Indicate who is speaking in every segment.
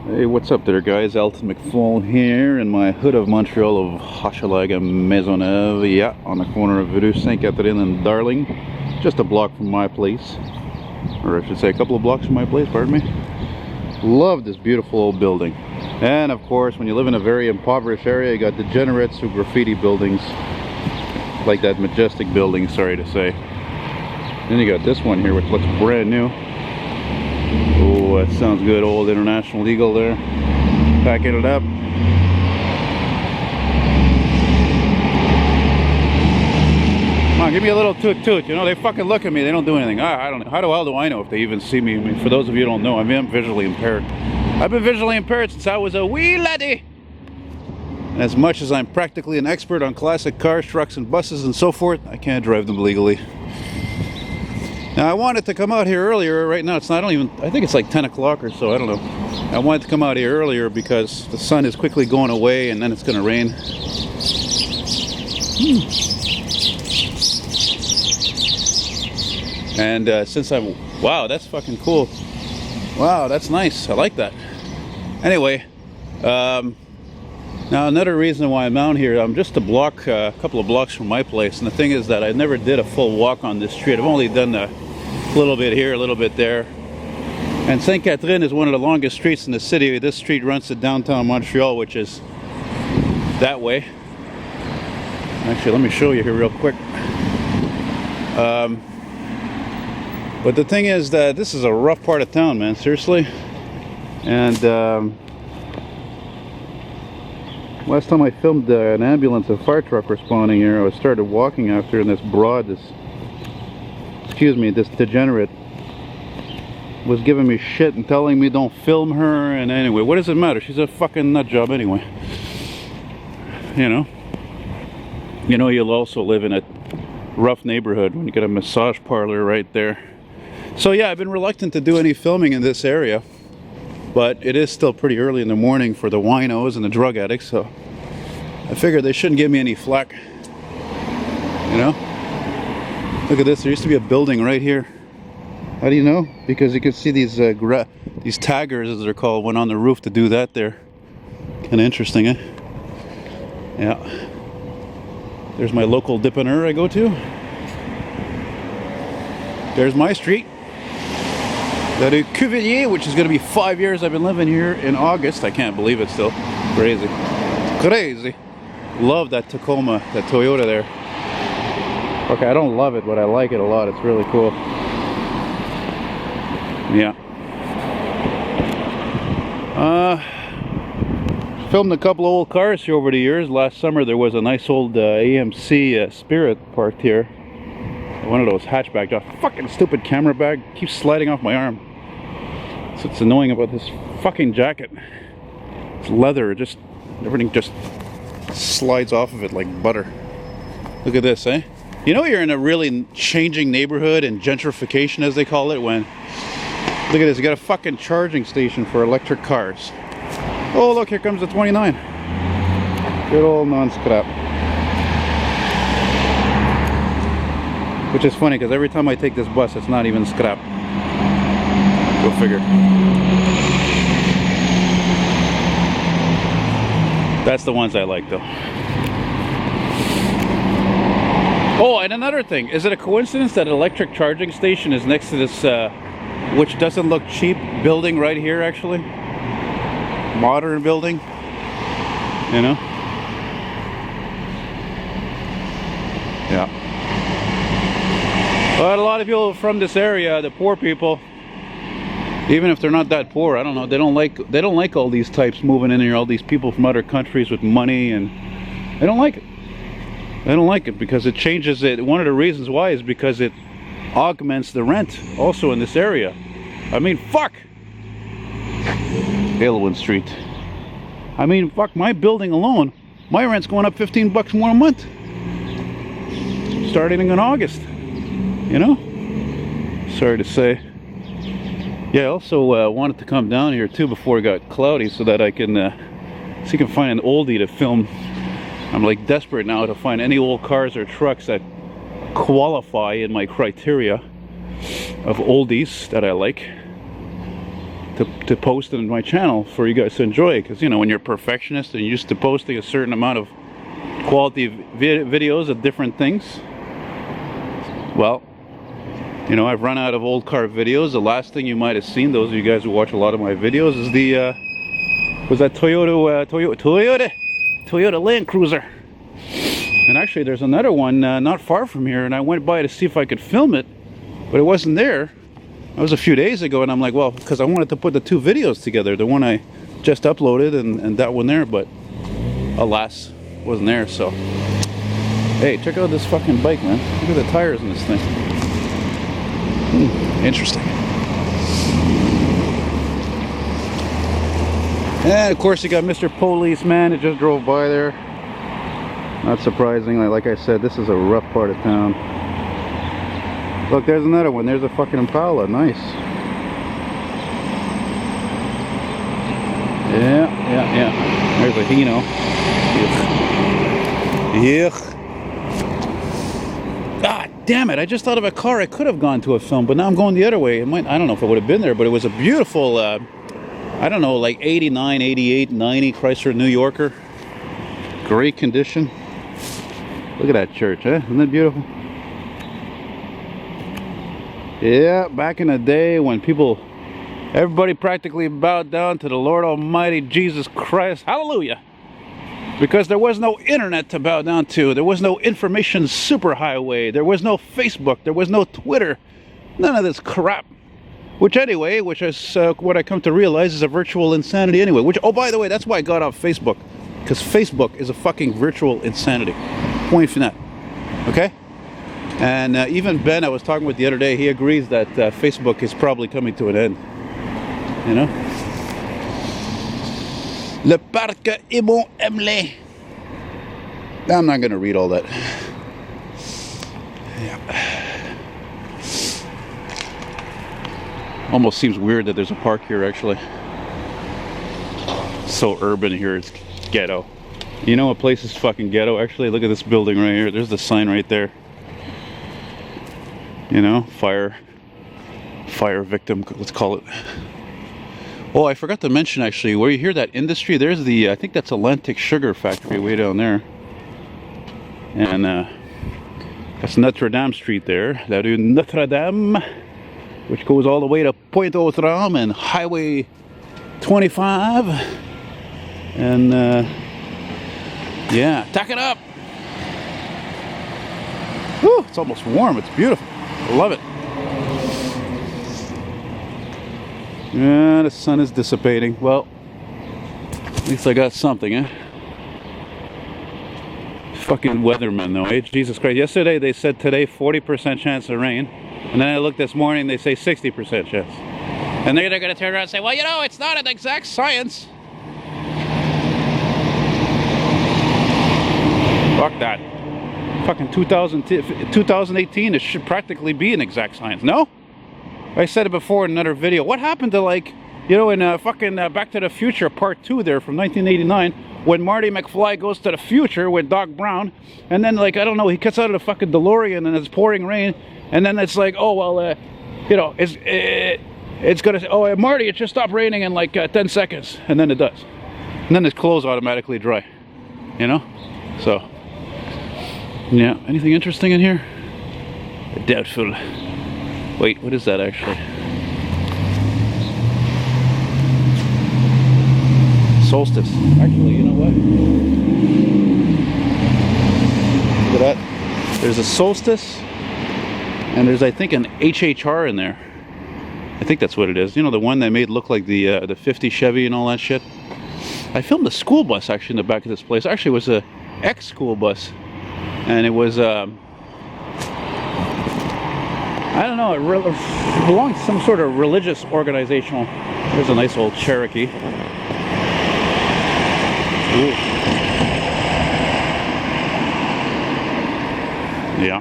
Speaker 1: Hey, what's up there, guys? Elton McFall here in my hood of Montreal of Hochelaga, Maisonneuve. Yeah, on the corner of Rue Saint Catherine and Darling, just a block from my place, or I should say a couple of blocks from my place, pardon me. Love this beautiful old building. And of course, when you live in a very impoverished area, you got degenerates who graffiti buildings, like that majestic building, sorry to say. Then you got this one here, which looks brand new. Oh, that sounds good. Old International Eagle there. Packing it up. Come on, give me a little toot toot. You know, they fucking look at me. They don't do anything. I don't know. How the hell do I know if they even see me? I mean, for those of you who don't know, I'm visually impaired. I've been visually impaired since I was a wee laddie. As much as I'm practically an expert on classic cars, trucks, and buses and so forth, I can't drive them legally. Now I wanted to come out here earlier. Right now it's not even, I think it's like 10 o'clock or so, I don't know. I wanted to come out here earlier because the sun is quickly going away and then it's going to rain. And since I'm, wow, that's fucking cool. Wow, that's nice. I like that. Anyway, now another reason why I'm out here, I'm just a couple of blocks from my place, and the thing is that I never did a full walk on this street. I've only done a little bit here, a little bit there. And Saint Catherine is one of the longest streets in the city. This street runs to downtown Montreal, which is that way. Actually, let me show you here real quick. But the thing is that this is a rough part of town, man, seriously. And last time I filmed an ambulance and fire truck responding here, I started walking after, and this degenerate was giving me shit and telling me don't film her. And anyway, what does it matter? She's a fucking nut job anyway. You know, you'll also live in a rough neighborhood when you get a massage parlor right there. So yeah, I've been reluctant to do any filming in this area. But it is still pretty early in the morning for the winos and the drug addicts, so I figured they shouldn't give me any flack. You know? Look at this, there used to be a building right here. How do you know? Because you can see these taggers, as they're called, went on the roof to do that there. Kind of interesting, eh? Yeah. There's my local dippener I go to. There's my street. The Rue Cuvelier, which is going to be 5 years I've been living here in August. I can't believe it still. Crazy. Crazy. Love that Tacoma, that Toyota there. Okay, I don't love it, but I like it a lot. It's really cool. Yeah. Filmed a couple of old cars here over the years. Last summer there was a nice old AMC Spirit parked here. One of those hatchback jobs. Fucking stupid camera bag keeps sliding off my arm. So it's annoying about this fucking jacket. It's leather, everything just slides off of it like butter. Look at this, eh? You know you're in a really changing neighborhood and gentrification, as they call it, when look at this, you got a fucking charging station for electric cars. Oh look, here comes the 29. Good old non-scrap. Which is funny because every time I take this bus, it's not even scrap. Go figure. That's the ones I like, though. Oh, and another thing. Is it a coincidence that an electric charging station is next to this, which doesn't look cheap, building right here, actually? Modern building. You know? Yeah. But a lot of people from this area, the poor people, even if they're not that poor, I don't know, they don't like all these types moving in here, all these people from other countries with money, and they don't like it. They don't like it because it changes it. One of the reasons why is because it augments the rent also in this area. I mean, fuck! Aylwin Street. I mean, fuck, my building alone, my rent's going up 15 bucks more a month. Starting in August. You know? Sorry to say. Yeah, I also wanted to come down here too before it got cloudy so that I can see if I can find an oldie to film. I'm like desperate now to find any old cars or trucks that qualify in my criteria of oldies that I like to post in my channel for you guys to enjoy. Because, you know, when you're a perfectionist and you're used to posting a certain amount of quality videos of different things, well, you know, I've run out of old car videos. The last thing you might have seen, those of you guys who watch a lot of my videos, is the was that Toyota Land Cruiser. And actually there's another one not far from here, and I went by to see if I could film it, but it wasn't there. That was a few days ago, and I'm like, well, because I wanted to put the two videos together, the one I just uploaded and that one there, but alas, wasn't there. So hey, check out this fucking bike, man. Look at the tires in this thing. Interesting. And of course you got Mr. Policeman that just drove by there. Not surprisingly, like I said, this is a rough part of town. Look, there's another one. There's a fucking Impala. Nice. Yeah. There's a Hino. Yuck. Ah, damn it. I just thought of a car I could have gone to a film, but now I'm going the other way. I don't know if it would have been there, but it was a beautiful, I don't know, like 89, 88, 90 Chrysler New Yorker. Great condition. Look at that church, huh? Isn't that beautiful? Yeah, back in the day when everybody practically bowed down to the Lord Almighty Jesus Christ. Hallelujah! Because there was no internet to bow down to. There was no information superhighway. There was no Facebook. There was no Twitter. None of this crap. Which is what I come to realize is a virtual insanity anyway. Which, oh, by the way, that's why I got off Facebook. Because Facebook is a fucking virtual insanity. Point final. Okay? And even Ben, I was talking with the other day, he agrees that Facebook is probably coming to an end. You know? Le parc est bon, aime-les. I'm not going to read all that. Yeah. Almost seems weird that there's a park here, actually. So urban here, it's ghetto. You know what place is fucking ghetto? Actually, look at this building right here. There's the sign right there. You know, fire victim, let's call it. Oh, I forgot to mention, actually, where you hear that industry, there's the, I think that's Atlantic Sugar Factory way down there. And that's Notre Dame Street there. La rue Notre Dame, which goes all the way to Pointe-aux-Trembles and Highway 25. And yeah, tack it up. Whew, it's almost warm. It's beautiful. I love it. Yeah, the sun is dissipating. Well, at least I got something, eh? Fucking weathermen, though, eh? Jesus Christ. Yesterday they said today 40% chance of rain. And then I looked this morning, they say 60% chance. And they're going to turn around and say, well, you know, it's not an exact science. Fuck that. Fucking 2018, it should practically be an exact science. No? I said it before in another video. What happened to, like, you know, in fucking Back to the Future Part 2 there from 1989, when Marty McFly goes to the future with Doc Brown, and then, like, I don't know, he gets out of the fucking DeLorean and it's pouring rain, and then it's like, oh, well, you know, it's gonna say, oh, Marty, it just stopped raining in like 10 seconds, and then it does. And then his clothes automatically dry, you know? So, yeah, anything interesting in here? Doubtful. Wait, what is that actually? Solstice. Actually, you know what? Look at that. There's a Solstice, and there's, I think, an HHR in there. I think that's what it is. You know, the one they made look like the 50 Chevy and all that shit. I filmed a school bus actually in the back of this place. Actually, it was a ex-school bus, and it was I don't know, it belonged to some sort of religious organizational. There's a nice old Cherokee. Ooh. Yeah.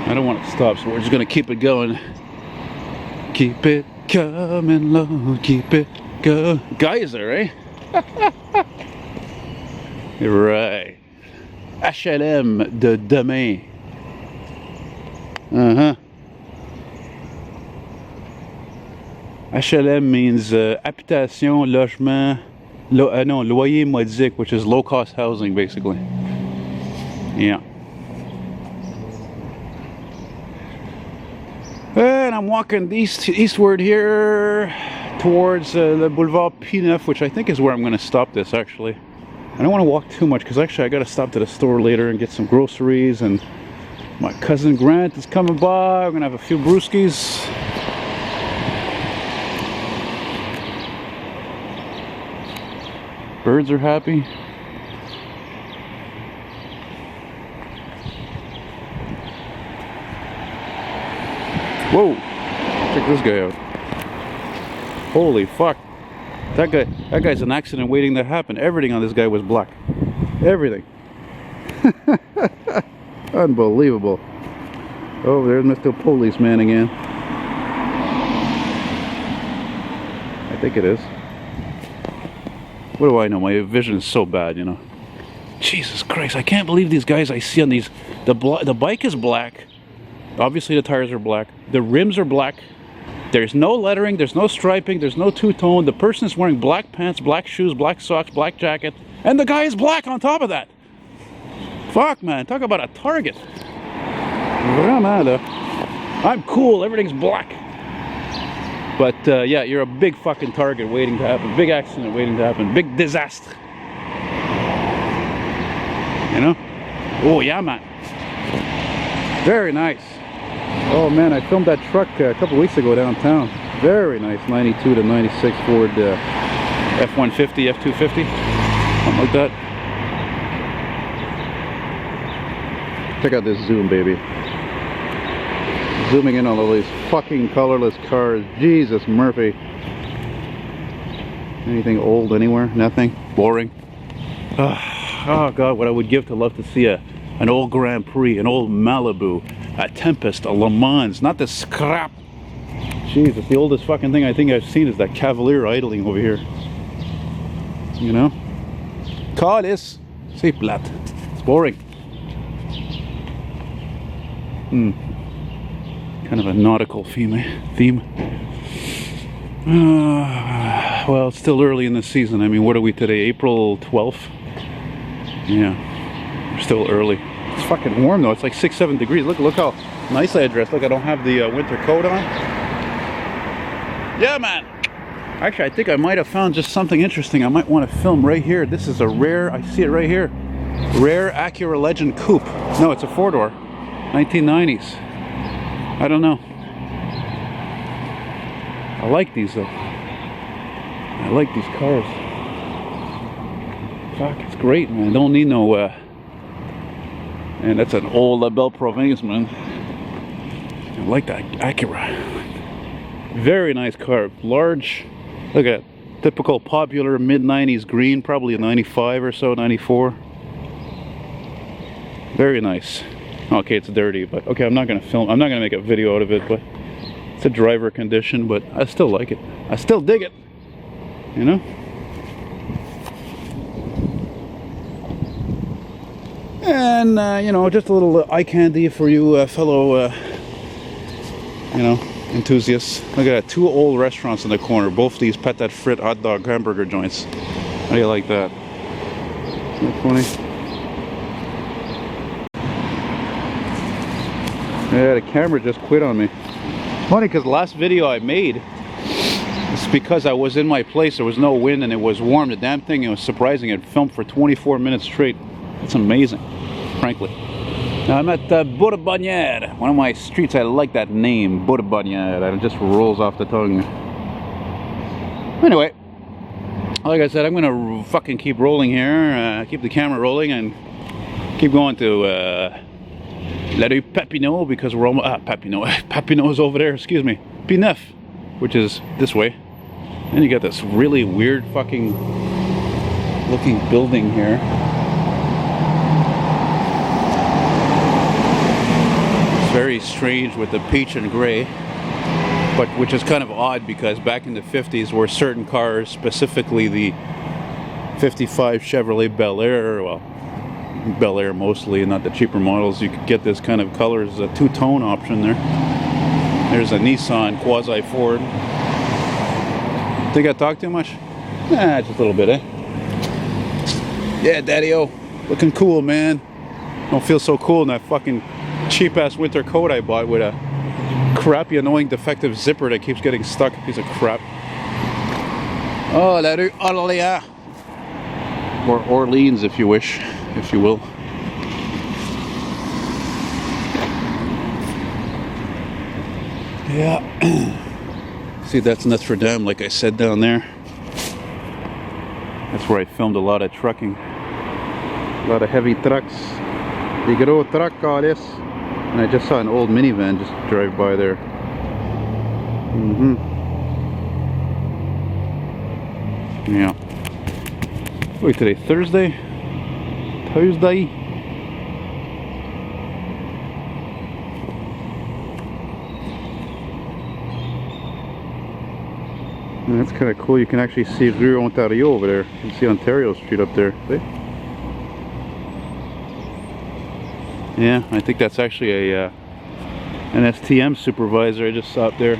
Speaker 1: I don't want it to stop, so we're just gonna keep it going. Keep it coming, Lord, keep it going. Geyser, eh? Right. HLM de demain. Uh-huh. HLM means habitation, logement, no, loyer modique, which is low-cost housing, basically. Yeah. And I'm walking eastward here towards the Boulevard P9, which I think is where I'm going to stop this, actually. I don't want to walk too much because actually I got to stop to the store later and get some groceries, and my cousin Grant is coming by. We're going to have a few brewskis. Birds are happy. Whoa! Check this guy out. Holy fuck. That guy's an accident waiting to happen. Everything on this guy was black. Everything. Unbelievable. Oh, there's Mr. Policeman again. I think it is. What do I know? My vision is so bad, you know. Jesus Christ, I can't believe these guys I see on these. The bike is black. Obviously the tires are black. The rims are black. There's no lettering, there's no striping, there's no two-tone. The person is wearing black pants, black shoes, black socks, black jacket. And the guy is black on top of that. Fuck, man. Talk about a target. I'm cool. Everything's black. But, yeah, you're a big fucking target waiting to happen. Big accident waiting to happen. Big disaster. You know? Oh, yeah, man. Very nice. Oh, man, I filmed that truck a couple weeks ago downtown. Very nice. 92 to 96 Ford F-150, F-250. Something like that. Check out this zoom, baby. Zooming in on all these fucking colorless cars. Jesus Murphy. Anything old anywhere? Nothing? Boring? Oh God, what I would give to love to see an old Grand Prix, an old Malibu, a Tempest, a Le Mans, not this scrap. Jesus, the oldest fucking thing I think I've seen is that Cavalier idling over here. You know? Call this. C'est plate. It's boring. Kind of a nautical theme. Well, it's still early in the season. I mean, what are we today? April 12th? Yeah, we're still early. It's fucking warm though. It's like 6-7 degrees. Look how nicely I dressed. Look, I don't have the winter coat on. Yeah, man. Actually, I think I might have found just something interesting. I might want to film right here. This is a rare, I see it right here. Rare Acura Legend Coupe. No, it's a four-door. 1990s. I don't know. I like these though. I like these cars. Fuck, it's great, man. I don't need no and that's an old La Belle Province, man. I like that Acura. Very nice car. Large. Look at it. Typical popular mid-90s green, probably a 95 or so, 94. Very nice. Okay, it's dirty, but okay, I'm not gonna film. I'm not gonna make a video out of it, but it's a driver condition, but I still like it. I still dig it. You know? And, you know, just a little eye candy for you fellow, you know, enthusiasts. Look at that, 2 old restaurants in the corner. Both these patate frit hot dog hamburger joints. How do you like that? Isn't that funny? Yeah, the camera just quit on me. Funny, because the last video I made, it's because I was in my place, there was no wind and it was warm. The damn thing, it was surprising. It filmed for 24 minutes straight. It's amazing, frankly. Now I'm at Bourabonnière, one of my streets. I like that name, Bourabonnière. It just rolls off the tongue. Anyway, like I said, I'm gonna fucking keep rolling here, keep the camera rolling, and keep going to La Rue Papineau, because we're almost Papineau. Papineau is over there, excuse me. P9, which is this way. And you got this really weird fucking looking building here. It's very strange with the peach and gray, but which is kind of odd because back in the 50s were certain cars, specifically the 55 Chevrolet Bel Air, well, Bel Air mostly, not the cheaper models, you could get this kind of color. There's a two-tone option there. There's a Nissan quasi Ford. Think I talk too much? Nah, just a little bit, eh? Yeah, Daddy-o. Looking cool, man. Don't feel so cool in that fucking cheap-ass winter coat I bought with a crappy, annoying, defective zipper that keeps getting stuck. Piece of crap. Oh, la rue Orléans. Or Orleans, if you wish, if you will. Yeah. See, that's Notre Dame, like I said down there. That's where I filmed a lot of trucking. A lot of heavy trucks. The gros truck, all this. And I just saw an old minivan just drive by there. Yeah. Wait, today Thursday? Tuesday? And that's kind of cool. You can actually see Rue Ontario over there. You can see Ontario Street up there. See? Yeah, I think that's actually a an STM supervisor I just saw up there.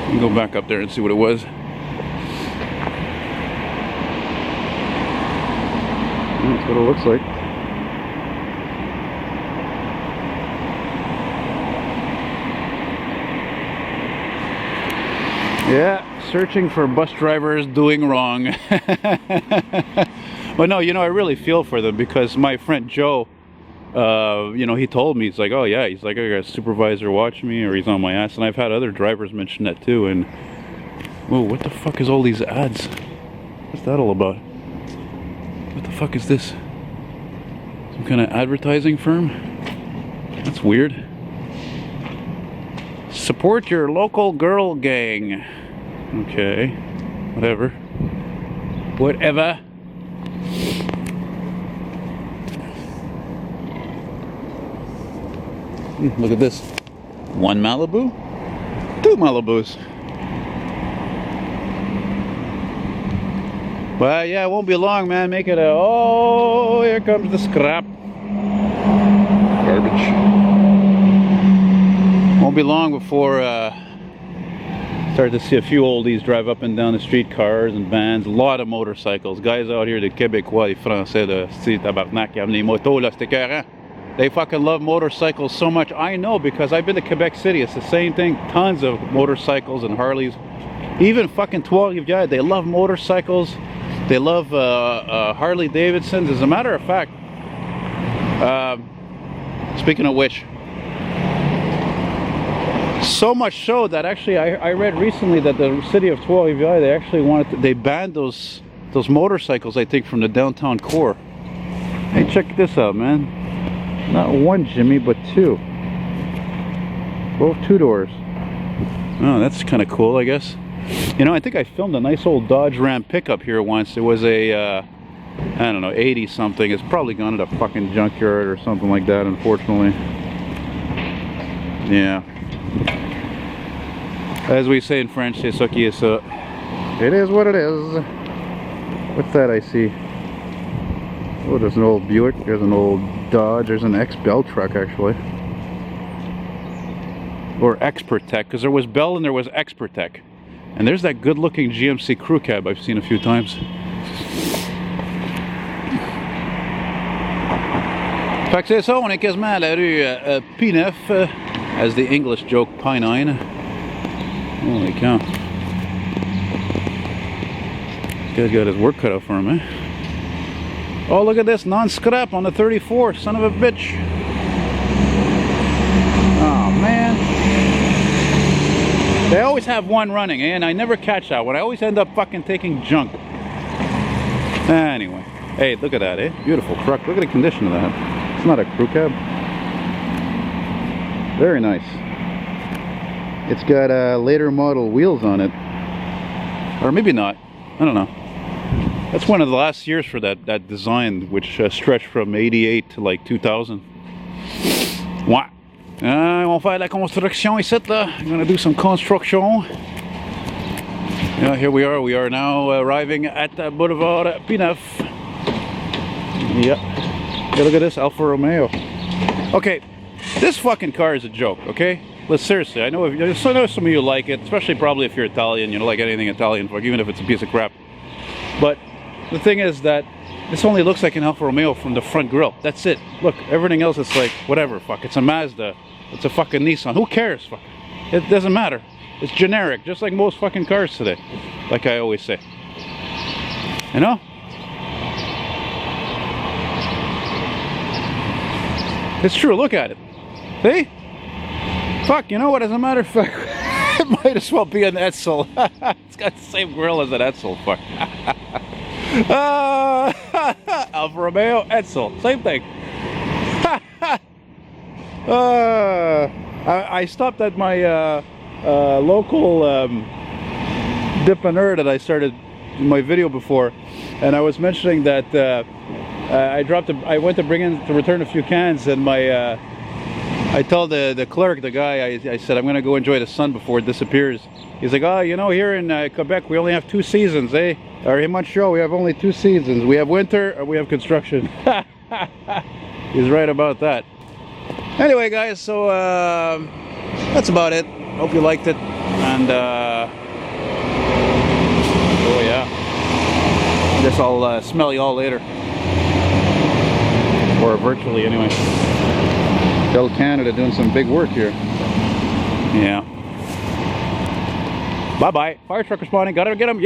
Speaker 1: You can go back up there and see what it was. That's what it looks like. Yeah, searching for bus drivers doing wrong. But no, you know, I really feel for them because my friend Joe, you know, he told me, he's like, oh yeah, he's like, I got a supervisor watch me, or he's on my ass. And I've had other drivers mention that too. And whoa, what the fuck is all these ads? What's that all about? What the fuck is this? Some kind of advertising firm? That's weird. Support your local girl gang. Okay, whatever. Whatever. Look at this. 1 Malibu, 2 Malibus. Well, yeah, it won't be long, man. Make it a... Oh, here comes the scrap. Garbage. Won't be long before start to see a few oldies drive up and down the street, cars and vans, a lot of motorcycles. Guys out here, the Québécois, les Français, de style tabarnak, qui aiment les motos, là, c'est écœurant. They fucking love motorcycles so much. I know because I've been to Quebec City. It's the same thing. Tons of motorcycles and Harleys. Even fucking Trois-Rivières, they love motorcycles. They love Harley Davidsons. As a matter of fact, speaking of which, so much so that actually I read recently that the city of Trois-Rivières, they actually wanted to, they banned those motorcycles, I think, from the downtown core. Hey, check this out, man. Not one Jimmy, but 2. Both 2 doors. Oh, that's kind of cool, I guess. You know, I think I filmed a nice old Dodge Ram pickup here once. It was a, I don't know, 80 something. It's probably gone to the fucking junkyard or something like that, unfortunately. Yeah. As we say in French, c'est ça qui est ça. It is what it is. What's that I see? Oh, there's an old Buick. There's an old Dodge. There's an ex-Bell truck, actually. Or Expert Tech, because there was Bell and there was Expert Tech. And there's that good-looking GMC crew cab I've seen a few times. Fait que c'est ça, on est quasiment à la rue P9, as the English joke, P9. Holy cow. This guy's got his work cut out for him, eh? Oh, look at this, non-scrap on the 34, son of a bitch. Oh, man. They always have one running, and I never catch that one. I always end up fucking taking junk. Anyway. Hey, look at that, eh? Beautiful truck. Look at the condition of that. It's not a crew cab. Very nice. It's got later model wheels on it. Or maybe not. I don't know. That's one of the last years for that design, which stretched from 88 to like 2000. Ouais. On va faire la construction ici, là. I'm gonna do some construction. Yeah, here we are. We are now arriving at Boulevard P9. Yep. Yeah, look at this Alfa Romeo. Okay, this fucking car is a joke, okay? But seriously, I know I know some of you like it, especially probably if you're Italian. You don't like anything Italian, even if it's a piece of crap. But the thing is that this only looks like an Alfa Romeo from the front grille. That's it. Look, everything else is like whatever. Fuck, it's a Mazda. It's a fucking Nissan. Who cares? Fuck, it doesn't matter. It's generic, just like most fucking cars today. Like I always say. You know? It's true. Look at it. See? Fuck, you know what? As a matter of fact, it might as well be an Edsel. It's got the same grille as an Edsel. Fuck. Alfa Romeo, Edsel. Same thing. I stopped at my local dipper that I started in my video before, and I was mentioning that I went to return a few cans, and I told the clerk, the guy, I said, I'm going to go enjoy the sun before it disappears. He's like, oh, you know, here in Quebec, we only have 2 seasons, eh? Or in Montreal, we have only 2 seasons. We have winter or we have construction. He's right about that. Anyway, guys, so that's about it. Hope you liked it. And, oh, yeah. Guess I'll smell you all later. Or virtually, anyway. Bell Canada doing some big work here. Yeah. Bye-bye. Fire truck responding. Gotta get him.